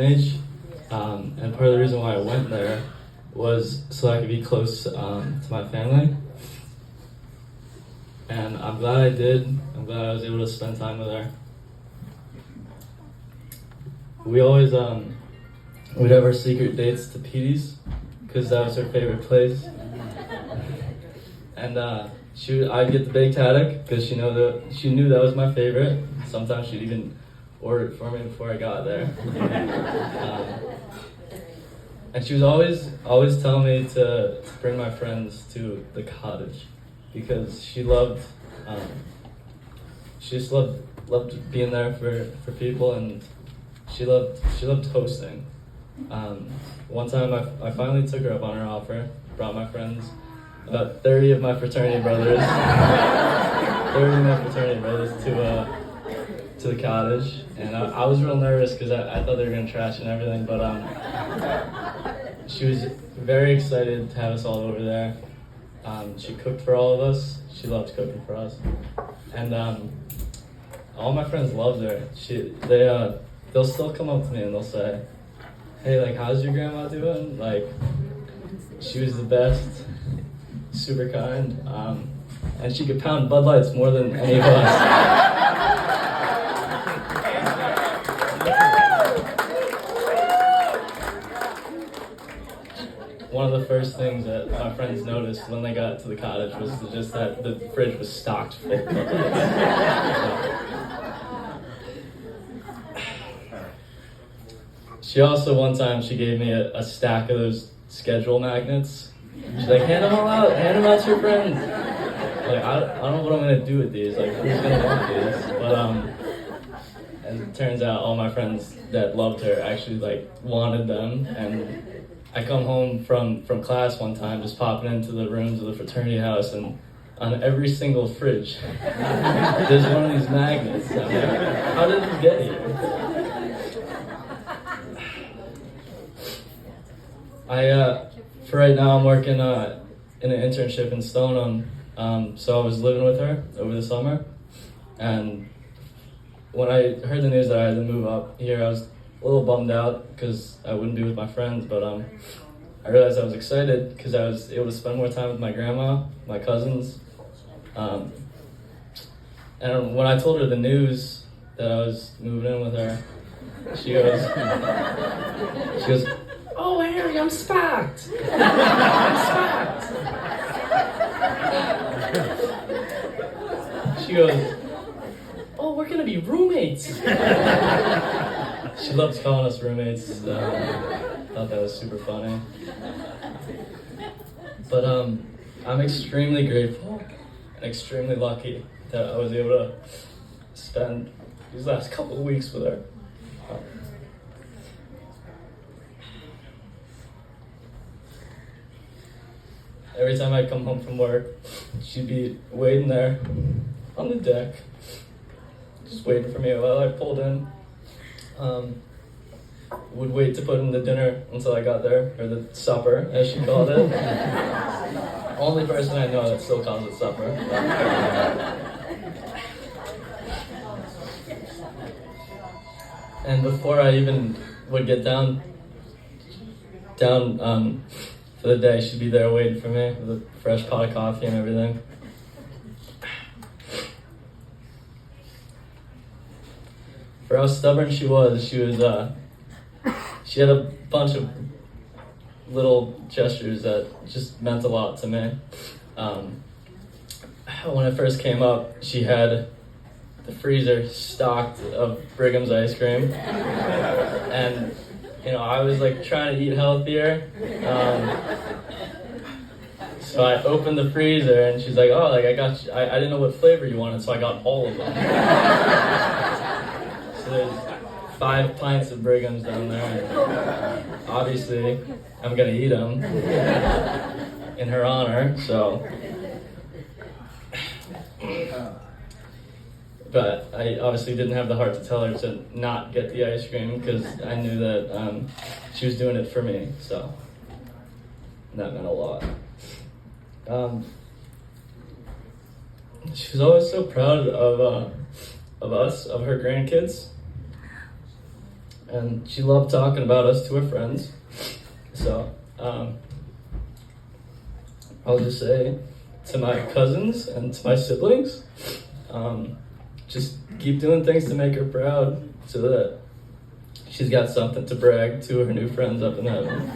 age, and part of the reason why I went there was so I could be close to my family. And I'm glad I did. I'm glad I was able to spend time with her. We always we'd have our secret dates to Petey's because that was her favorite place. And I'd get the baked haddock because she knew that was my favorite. Sometimes she'd even order it for me before I got there. And she was always telling me to bring my friends to the cottage because she just loved being there for people, and she loved hosting. One time I finally took her up on her offer, brought my friends, about 30 of my fraternity brothers, to the cottage, and I was real nervous because I thought they were gonna trash and everything, but she was very excited to have us all over there. She cooked for all of us. She loved cooking for us, and all my friends loved her. They'll still come up to me and they'll say, "Hey, like, how's your grandma doing?" Like, she was the best, super kind, and she could pound Bud Lights more than any of us. One of the first things that my friends noticed when they got to the cottage was just that the fridge was stocked full of Bud Lights. She also, one time, she gave me a stack of those schedule magnets. She's like, hand them out to your friends. Like, I don't know what I'm gonna do with these, like, who's gonna want these? But, and it turns out all my friends that loved her actually, like, wanted them, and I come home from class one time, just popping into the rooms of the fraternity house, and on every single fridge, there's one of these magnets. I'm like, how did it get here? For right now, I'm working in an internship in Stoneham, so I was living with her over the summer, and when I heard the news that I had to move up here, I was a little bummed out because I wouldn't be with my friends, but I realized I was excited because I was able to spend more time with my grandma, my cousins, and when I told her the news that I was moving in with her, she goes, "Oh, Harry, I'm stacked. I'm stacked." She goes, "Oh, we're gonna be roommates." She loves calling us roommates. Thought that was super funny. But I'm extremely grateful and extremely lucky that I was able to spend these last couple of weeks with her. Every time I'd come home from work, she'd be waiting there on the deck, just waiting for me while I pulled in. Would wait to put in the dinner until I got there, or the supper, as she called it. Only person I know that still calls it supper. And before I even would get down for the day, she'd be there waiting for me with a fresh pot of coffee and everything. For how stubborn she was, she had a bunch of little gestures that just meant a lot to me. When I first came up, she had the freezer stocked of Brigham's ice cream, and I was like trying to eat healthier. So I opened the freezer and she's like, "Oh, like I got you. I didn't know what flavor you wanted, so I got all of them." So there's 5 pints of Brigham's down there. And obviously, I'm gonna eat them in her honor. So, but I obviously didn't have the heart to tell her to not get the ice cream because I knew that she was doing it for me. So that meant a lot. She was always so proud of us, of her grandkids. and she loved talking about us to her friends. So I'll just say to my cousins and to my siblings, just keep doing things to make her proud so that she's got something to brag to her new friends up in heaven.